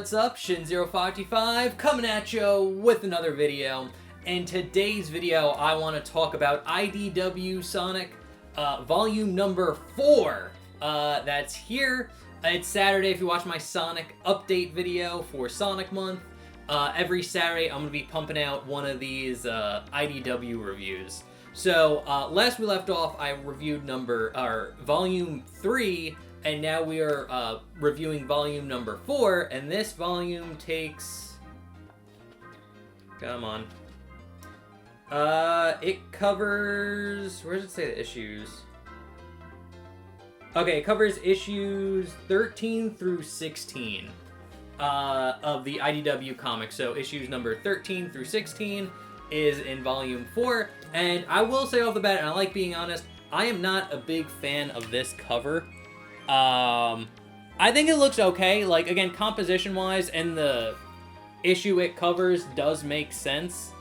what's up? Shin0525 coming at you with another video. In today's video, I want to talk about IDW Sonic volume number 4. That's here. It's Saturday if you watch my Sonic update video for Sonic Month. Every Saturday, I'm going to be pumping out one of these IDW reviews. So, last we left off, I reviewed volume 3, and now we are reviewing volume number 4, and this volume takes... Come on. It covers... Where does it say the issues? Okay, it covers issues 13 through 16 of the IDW comic. So, issues number 13 through 16 is in volume 4, and I will say off the bat, and I like being honest, I am not a big fan of this cover. I think it looks okay, like, again, composition-wise, and the issue it covers does make sense,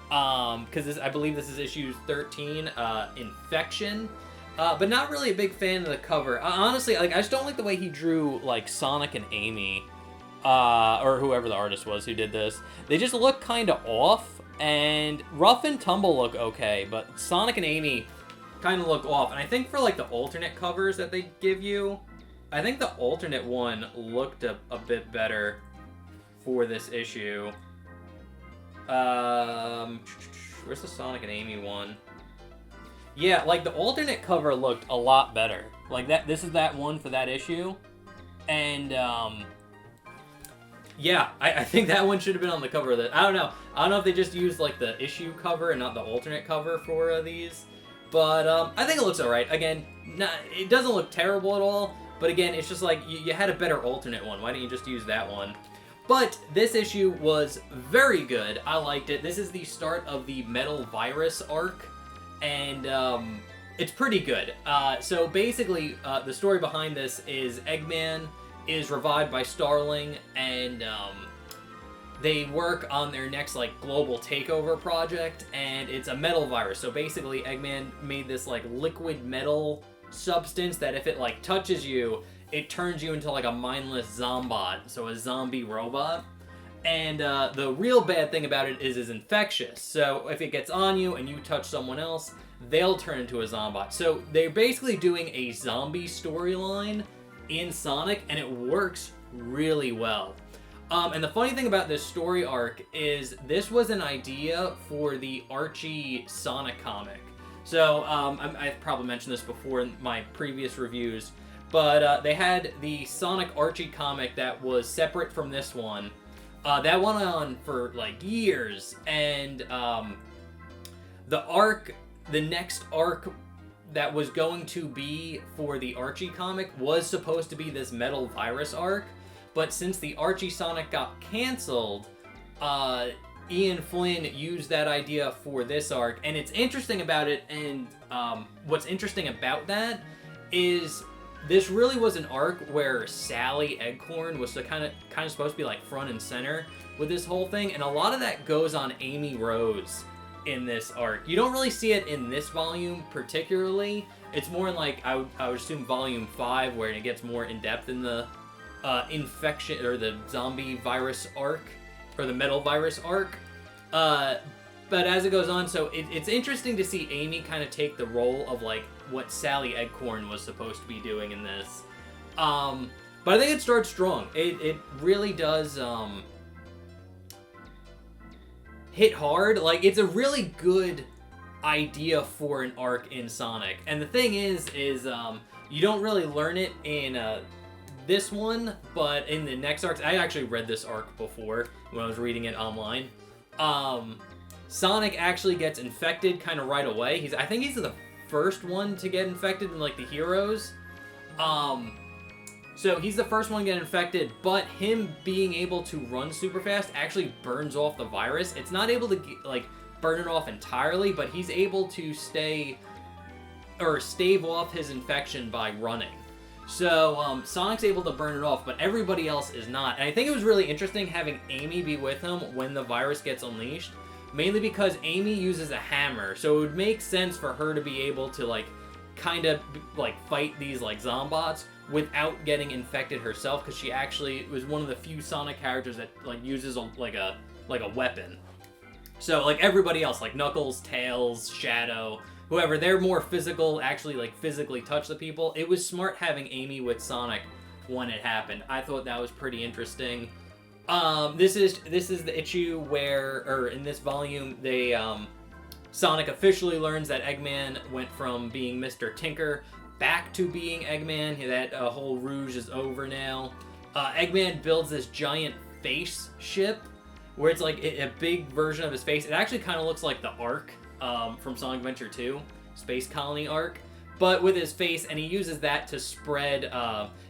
because I believe this is issue 13, Infection, but not really a big fan of the cover. Honestly, like, I just don't like the way he drew, like, Sonic and Amy, or whoever the artist was who did this. They just look kind of off, and Rough and Tumble look okay, but Sonic and Amy kind of look off. And I think for like the alternate covers that they give you, I think the alternate one looked a bit better for this issue. Where's the Sonic and Amy one? Yeah, like the alternate cover looked a lot better. Like that, this is that one for that issue. And yeah, I think that one should have been on the cover of this. I don't know if they just used like the issue cover and not the alternate cover for these. But I think it looks alright. Again, it doesn't look terrible at all. But again, it's just like, you had a better alternate one. Why don't you just use that one? But this issue was very good. I liked it. This is the start of the Metal Virus arc. And it's pretty good. So basically, the story behind this is Eggman is revived by Starling. And they work on their next, like, global takeover project, and it's a metal virus. So basically, Eggman made this, like, liquid metal substance that if it, like, touches you, it turns you into, like, a mindless zombot, so a zombie robot. And the real bad thing about it is it's infectious. So if it gets on you and you touch someone else, they'll turn into a zombot. So they're basically doing a zombie storyline in Sonic, and it works really well. And the funny thing about this story arc is this was an idea for the Archie Sonic comic. So, I've probably mentioned this before in my previous reviews, but they had the Sonic Archie comic that was separate from this one. That went on for, like, years, and the next arc that was going to be for the Archie comic was supposed to be this Metal Virus arc. But since the Archie Sonic got canceled, Ian Flynn used that idea for this arc. And it's interesting about it, and what's interesting about that is this really was an arc where Sally Eggcorn was kind of supposed to be like front and center with this whole thing. And a lot of that goes on Amy Rose in this arc. You don't really see it in this volume particularly. It's more in, like, I would assume volume 5, where it gets more in depth in the infection, or the zombie virus arc, or the metal virus arc. But as it goes on, so it's interesting to see Amy kind of take the role of, like, what Sally Eggcorn was supposed to be doing in this. But I think it starts strong. It really does hit hard. Like, it's a really good idea for an arc in Sonic. And the thing is you don't really learn it in this one, but in the next arcs, I actually read this arc before when I was reading it online. Sonic actually gets infected kind of right away. I think he's the first one to get infected in, like, the heroes. So he's the first one to get infected, but him being able to run super fast actually burns off the virus. It's not able to, like, burn it off entirely, but he's able to stave off his infection by running. So, Sonic's able to burn it off, but everybody else is not. And I think it was really interesting having Amy be with him when the virus gets unleashed, mainly because Amy uses a hammer, so it would make sense for her to be able to, like, kind of like fight these like Zombots without getting infected herself, because she actually was one of the few Sonic characters that like uses a weapon. So like everybody else, like Knuckles, Tails, Shadow, whoever, they're more physical, actually like physically touch the people. It was smart having Amy with Sonic when it happened. I thought that was pretty interesting. This is the issue where, or in this volume, they Sonic officially learns that Eggman went from being Mr. Tinker back to being Eggman. That whole ruse is over now. Eggman builds this giant face ship where it's like a big version of his face. It actually kind of looks like the Ark from Sonic Adventure 2, Space Colony Ark, but with his face, and he uses that to spread.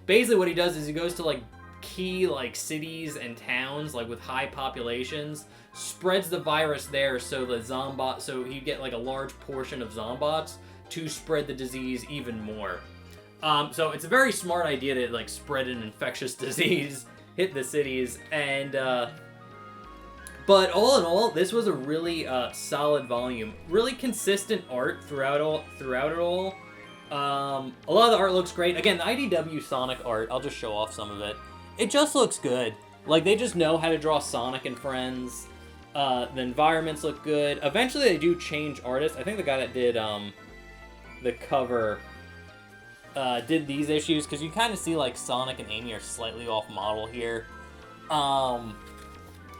Basically, what he does is he goes to like key like cities and towns like with high populations, spreads the virus there, so so you get like a large portion of Zombots to spread the disease even more. So it's a very smart idea to like spread an infectious disease, hit the cities, and but all in all, this was a really solid volume. Really consistent art throughout it all. A lot of the art looks great. Again, the IDW Sonic art, I'll just show off some of it. It just looks good. Like, they just know how to draw Sonic and friends. The environments look good. Eventually, they do change artists. I think the guy that did the cover did these issues, because you kind of see, like, Sonic and Amy are slightly off model here.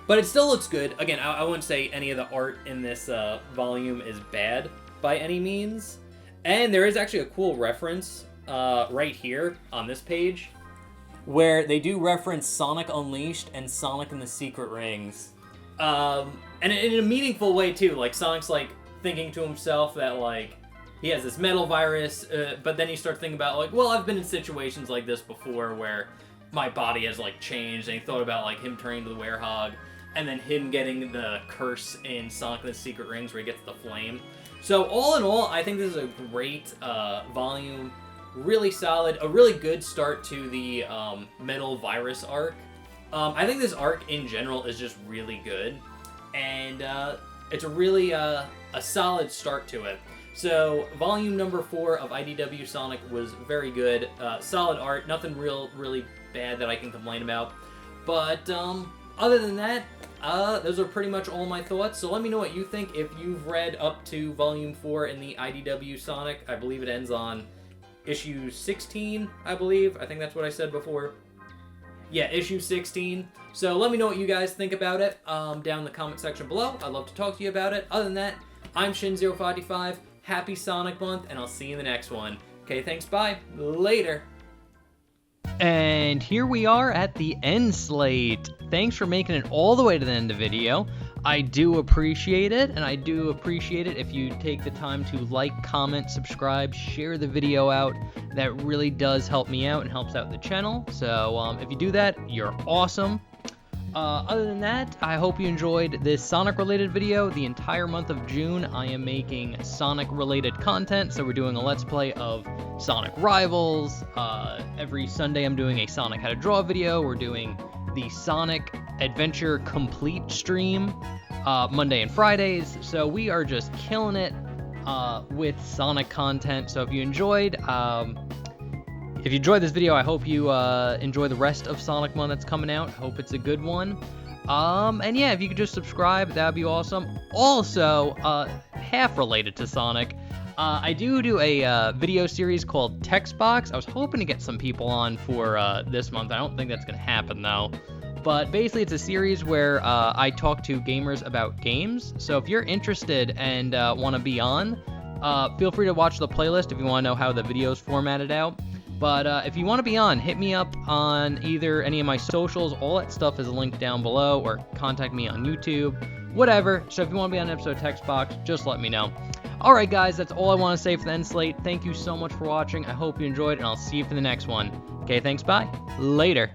But it still looks good. Again, I wouldn't say any of the art in this volume is bad by any means. And there is actually a cool reference right here on this page, where they do reference Sonic Unleashed and Sonic and the Secret Rings. And in a meaningful way, too. Like, Sonic's, like, thinking to himself that, like, he has this metal virus, but then he starts thinking about, like, well, I've been in situations like this before where my body has, like, changed, and he thought about, like, him turning to the Werehog, and then him getting the curse in Sonic and the Secret Rings where he gets the flame. So, all in all, I think this is a great volume. Really solid, a really good start to the metal virus arc. I think this arc in general is just really good, and it's a really a solid start to it. So volume number 4 of IDW Sonic was very good. Solid art, nothing really bad that I can complain about. But other than that, those are pretty much all my thoughts. So let me know what you think if you've read up to volume 4 in the IDW Sonic. I believe it ends on issue 16, I believe. I think that's what I said before. Yeah, issue 16. So let me know what you guys think about it down in the comment section below. I'd love to talk to you about it. Other than that, I'm Shin0555. Happy Sonic Month, and I'll see you in the next one. Okay, thanks, bye. Later. And here we are at the end slate. Thanks for making it all the way to the end of the video. I do appreciate it, and I do appreciate it if you take the time to like, comment, subscribe, share the video out. That really does help me out and helps out the channel. So if you do that, you're awesome. Other than that, I hope you enjoyed this Sonic-related video. The entire month of June, I am making Sonic-related content, so we're doing a Let's Play of Sonic Rivals. Every Sunday, I'm doing a Sonic How to Draw video. We're doing the Sonic Adventure Complete stream Monday and Fridays, so we are just killing it with Sonic content. So if you enjoyed this video, I hope you enjoy the rest of Sonic Month that's coming out. Hope it's a good one. And yeah, if you could just subscribe, that would be awesome. Also, half related to Sonic, I do a video series called Text Box. I was hoping to get some people on for this month. I don't think that's going to happen, though. But basically, it's a series where I talk to gamers about games. So if you're interested and want to be on, feel free to watch the playlist if you want to know how the video's formatted out. But if you want to be on, hit me up on either any of my socials. All that stuff is linked down below, or contact me on YouTube, whatever. So if you want to be on an episode of Text Box, just let me know. Alright guys, that's all I want to say for the end slate. Thank you so much for watching. I hope you enjoyed, and I'll see you for the next one. Okay, thanks, bye. Later.